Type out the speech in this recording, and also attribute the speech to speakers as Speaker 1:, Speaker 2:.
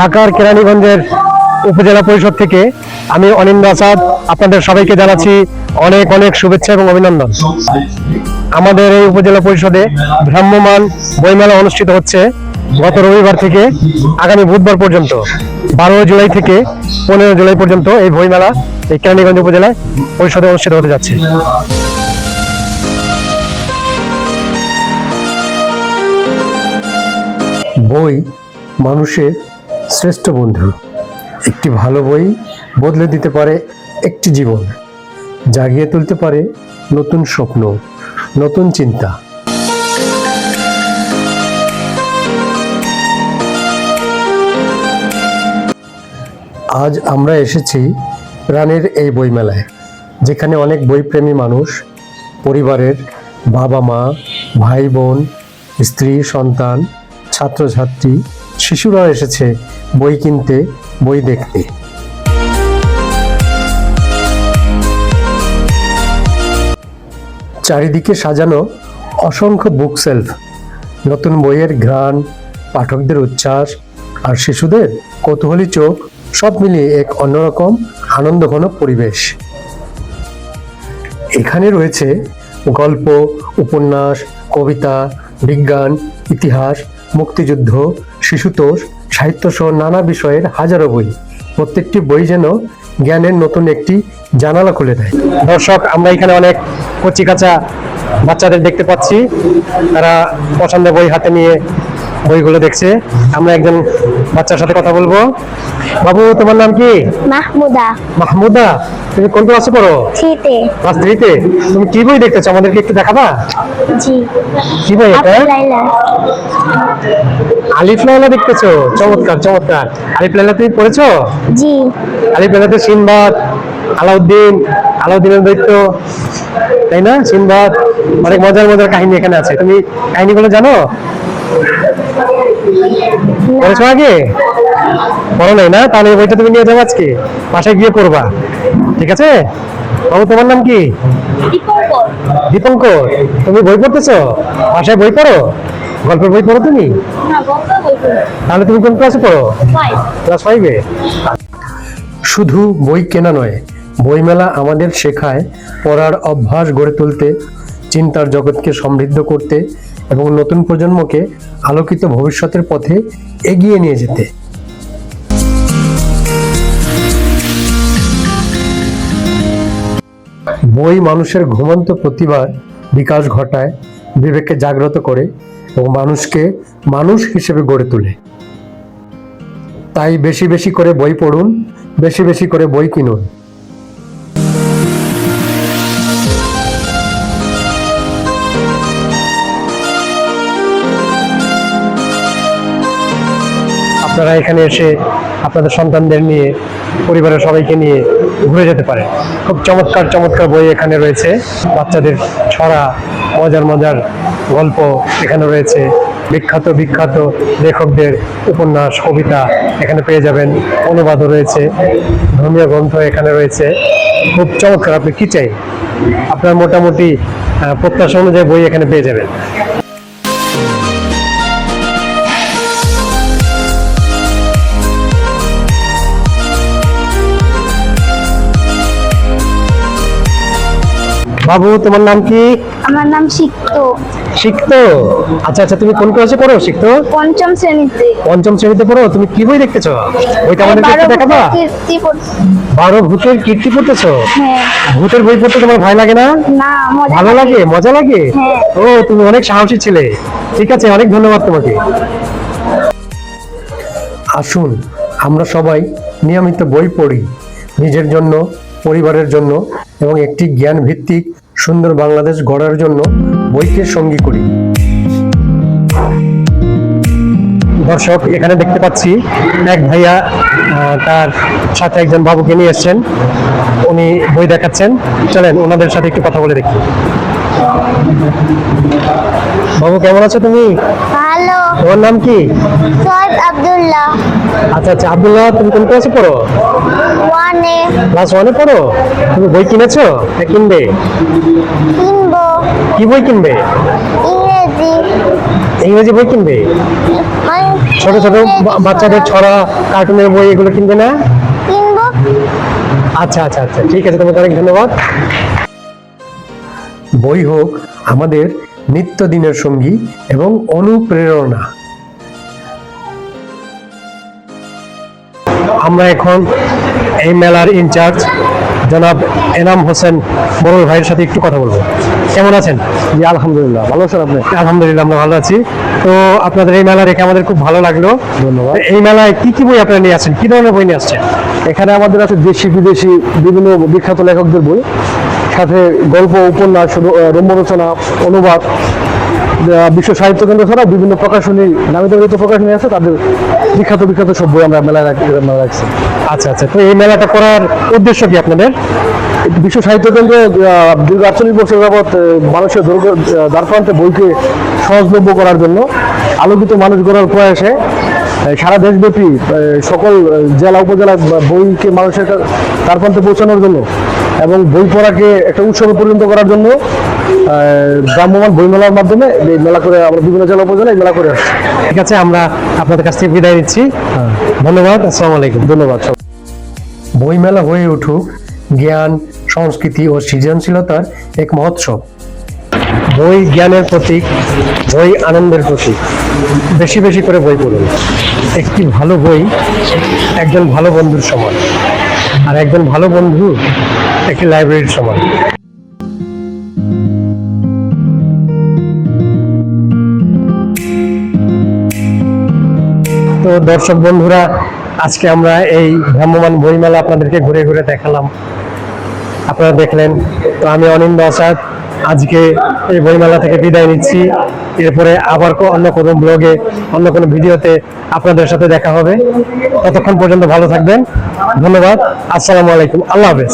Speaker 1: ঢাকার কেরানীগঞ্জের উপজেলা পরিষদ থেকে আমি অনিন্দ আসাদ আপনাদের সবাইকে জানাচ্ছি অনেক অনেক শুভেচ্ছা এবং অভিনন্দন। আমাদের এই উপজেলা পরিষদে ভ্রাম্যমাণ বইমেলা অনুষ্ঠিত হচ্ছে গত রবিবার থেকে আগামী বুধবার পর্যন্ত। 12 জুলাই থেকে 15 জুলাই পর্যন্ত এই বইমেলা এই কেরানীগঞ্জ উপজেলায় পরিষদে অনুষ্ঠিত হতে যাচ্ছে। বই মানুষের শ্রেষ্ঠ বন্ধু। একটি ভালো বই বদলে দিতে পারে একটি জীবন, জাগিয়ে তুলতে পারে নতুন স্বপ্ন, নতুন চিন্তা। আজ আমরা এসেছি প্রাণের এই বইমেলায়, যেখানে অনেক বইপ্রেমী মানুষ, পরিবারের বাবা মা, ভাই বোন, স্ত্রী সন্তান, ছাত্রছাত্রী, শিশুরা এসেছে বই কিনতে, বই দেখতে। চারিদিকে সাজানো অসংখ্য বুক সেলফ, নতুন বইয়ের ঘ্রাণ, পাঠকদের উচ্ছ্বাস আর শিশুদের কৌতূহলী চোখ, সব মিলিয়ে এক অন্যরকম আনন্দঘন পরিবেশ। এখানে রয়েছে গল্প, উপন্যাস, কবিতা, বিজ্ঞান, ইতিহাস, মুক্তিযুদ্ধ, শিশুতোষ, সাহিত্য সহ নানা বিষয়ের হাজারো বই। প্রত্যেকটি বই যেন জ্ঞানের নতুন একটি জানালা খুলে দেয়। দর্শক, আমরা এখানে অনেক কচিকাঁচা বাচ্চাদের দেখতে পাচ্ছি, তারা পছন্দের বই হাতে নিয়ে বইগুলো দেখছে। আমরা একজন বাচ্চার সাথে কথা বলবো। বাবু, তোমার নাম কি?
Speaker 2: মাহমুদা।
Speaker 1: মাহমুদা, তুমি কোন ক্লাসে পড়ো?
Speaker 2: 3 তে।
Speaker 1: ক্লাস 3 তে। তুমি কি বই দেখতেছো, আমাদেরকে একটু দেখাবা?
Speaker 2: জি।
Speaker 1: কি বই এটা?
Speaker 2: লাইলা।
Speaker 1: আলিফ লায়লা দেখতেছো? চমৎকার চমৎকার। আলিফ লায়লা তুমি পড়েছো?
Speaker 2: জি।
Speaker 1: আলিফ লায়লাতে সিনবাদ, আলাউদ্দিনের দৈত্য, তাই না? সিনবাদ, অনেক মজার মজার কাহিনী এখানে আছে। তুমি কাহিনীগুলো জানো? পড়েছো আগে? পড়ো নাই না? তাহলে এই বইটা তুমি নিয়ে যাবো, আজকে বাসায় গিয়ে পড়বা, ঠিক আছে? বাবু, তোমার নাম কি?
Speaker 2: দীপঙ্কর।
Speaker 1: দীপঙ্কর, তুমি বই পড়তেছো? বাসায় বই পড়ো? গল্পের বই পড়ো তুমি?
Speaker 2: না, গল্পের বই পড়ি।
Speaker 1: তাহলে তুমি কোন ক্লাসে পড়ো?
Speaker 2: 5।
Speaker 1: ক্লাস 5-এ। শুধু বই কেনা নয়, বইমেলা আমাদের শেখায় পড়ার অভ্যাস গড়ে তুলতে, চিন্তার জগৎকে সমৃদ্ধ করতে এবং নতুন প্রজন্মকে আলোকিত ভবিষ্যতের পথে এগিয়ে নিয়ে যেতে। বই মানুষের ঘুমন্ত প্রতিভার বিকাশ ঘটায়, বিবেককে জাগ্রত করে এবং মানুষকে মানুষ হিসেবে গড়ে তোলে। তাই বেশি বেশি করে বই পড়ুন, বেশি বেশি করে বই কিনুন। আপনারা এখানে এসে আপনাদের সন্তানদের নিয়ে, পরিবারের সবাইকে নিয়ে ঘুরে যেতে পারেন। খুব চমৎকার চমৎকার বই এখানে রয়েছে। বাচ্চাদের ছড়া, মজার মজার গল্প এখানে রয়েছে। বিখ্যাত বিখ্যাত লেখকদের উপন্যাস, কবিতা এখানে পেয়ে যাবেন। অনুবাদও রয়েছে, ধর্মীয় গ্রন্থ এখানে রয়েছে। খুব চমৎকার। আপনি কি চাই, আপনার মোটামুটি প্রত্যাশা অনুযায়ী বই এখানে পেয়ে যাবেন। বাবু, তোমার নাম কি?
Speaker 2: আমার নাম সিক্ত।
Speaker 1: সিক্ত, আচ্ছা আচ্ছা। তুমি কোন ক্লাসে পড়ো সিক্ত?
Speaker 2: 5ম শ্রেণীতে।
Speaker 1: 5ম শ্রেণীতে পড়ো। তুমি কি বই দেখতেছো? বইটা আমাদের একটু দেখাবা? 12 ভূতের কীর্তি পড়তেছো?
Speaker 2: হ্যাঁ।
Speaker 1: ভূতের বই পড়তে তোমার ভয় লাগে না?
Speaker 2: না, মজা
Speaker 1: ভালো লাগে, মজা লাগে।
Speaker 2: হ্যাঁ।
Speaker 1: ও, তুমি অনেক সাহসী ছেলে। ঠিক আছে, অনেক ধন্যবাদ তোমাকে। আসুন আমরা সবাই নিয়মিত বই পড়ি, নিজের জন্য, পরিবারের জন্য এবং একটি জ্ঞান ভিত্তিক সুন্দর বাংলাদেশ গড়ার জন্য বইকে সঙ্গী করি। দর্শক, এখানে দেখতে পাচ্ছি এক ভাইয়া তার সাথে একজন বাবুকে নিয়ে এসেছেন। উনি বই দেখাচ্ছেন। চলেন ওনাদের সাথে একটু কথা বলে দেখি। বাবু, কেমন আছো তুমি?
Speaker 2: ভালো।
Speaker 1: তোমার নাম কি?
Speaker 2: সৈয়দ আব্দুল্লাহ।
Speaker 1: আচ্ছা আচ্ছা। আব্দুল্লাহ, তুমি কোন ক্লাসে পড়ো?
Speaker 2: 1 এ।
Speaker 1: ক্লাস 1-এ পড়ো। তুমি বই কিনেছো না কিনবে?
Speaker 2: কিনবো।
Speaker 1: কি বই কিনবে?
Speaker 2: ইংরেজি।
Speaker 1: ইংরেজি বই কিনবে?
Speaker 2: মানে
Speaker 1: ছোট ছোট বাচ্চাদের ছড়া, কার্টুনের বই এগুলো কিনবে না?
Speaker 2: কিনবো।
Speaker 1: আচ্ছা আচ্ছা আচ্ছা, ঠিক আছে, তোমাকে অনেক ধন্যবাদ। বই হোক আমাদের নিত্যদিনের সঙ্গী এবং অনুপ্রেরণা। আমরা এখন এই মেলার ইনচার্জ জনাব এনাম হোসেন বড়ুল ভাইয়ের সাথে একটু কথা বলবো। কেমন আছেন?
Speaker 3: জি আলহামদুলিল্লাহ, ভালো আছেন আপনি?
Speaker 1: আলহামদুলিল্লাহ, আমরা ভালো আছি। তো আপনাদের এই মেলা রেখে আমাদের খুব ভালো লাগলো।
Speaker 3: ধন্যবাদ।
Speaker 1: এই মেলায় কি কি বই আপনারা নিয়ে আসছেন? কি ধরনের বই নিয়ে আসছেন?
Speaker 3: এখানে আমাদের আছে দেশি বিদেশি বিভিন্ন বিখ্যাত লেখকদের বই, সাথে গল্প, উপন্যাস, রম্য রচনা, অনুবাদ, বিশ্ব সাহিত্য কেন্দ্র ছাড়া বিভিন্ন প্রকাশনী, নামিত প্রকাশনী আছে, তাদের বিখ্যাত বিখ্যাত সব বই আমরা মেলায় রাখছি।
Speaker 1: আচ্ছা আচ্ছা, তো এই মেলাটা করার উদ্দেশ্য কি আপনাদের?
Speaker 3: বিশ্ব সাহিত্য কেন্দ্র দীর্ঘ 48 বছর যাবৎ মানুষের দ্বারপ্রান্তে বইকে সহজলভ্য করার জন্য, আলোকিত মানুষ গড়ার প্রয়াসে সারা দেশব্যাপী সকল জেলা উপজেলা বইকে মানুষের দ্বারপ্রান্তে পৌঁছানোর জন্য এবং বই পড়াকে একটা উৎসবে পরিণত করার জন্য ভ্রাম্যমাণ বইমেলার মাধ্যমে এই মেলা করে আমরা বিভিন্ন জেলা উপজেলায় মেলা করে আসছি।
Speaker 1: ঠিক আছে, আমরা আপনাদের কাছ থেকে বিদায় নিচ্ছি। ধন্যবাদ, আসসালামু আলাইকুম।
Speaker 3: ধন্যবাদ।
Speaker 1: বইমেলা হয়ে উঠুক জ্ঞান, সংস্কৃতি ও সৃজনশীলতার এক মহোৎসব। বই জ্ঞানের প্রতীক, বই আনন্দের প্রতীক। বেশি বেশি করে বই পড়ুন। একটি ভালো বই একজন ভালো বন্ধুর সমান, আর একজন ভালো বন্ধু একটি লাইব্রেরির সমান। তো দর্শক বন্ধুরা, আজকে আমরা এই ভ্রাম্যমাণ বইমেলা আপনাদেরকে ঘুরে ঘুরে দেখালাম, আপনারা দেখলেন। তো আমি অনিন্দ আসাদ আজকে এই বইমেলা থেকে বিদায় নিচ্ছি। এরপরে আবার অন্য কোনো ব্লগে, অন্য কোনো ভিডিওতে আপনাদের সাথে দেখা হবে। ততক্ষণ পর্যন্ত ভালো থাকবেন। ধন্যবাদ, আসসালামু আলাইকুম, আল্লাহ হাফেজ।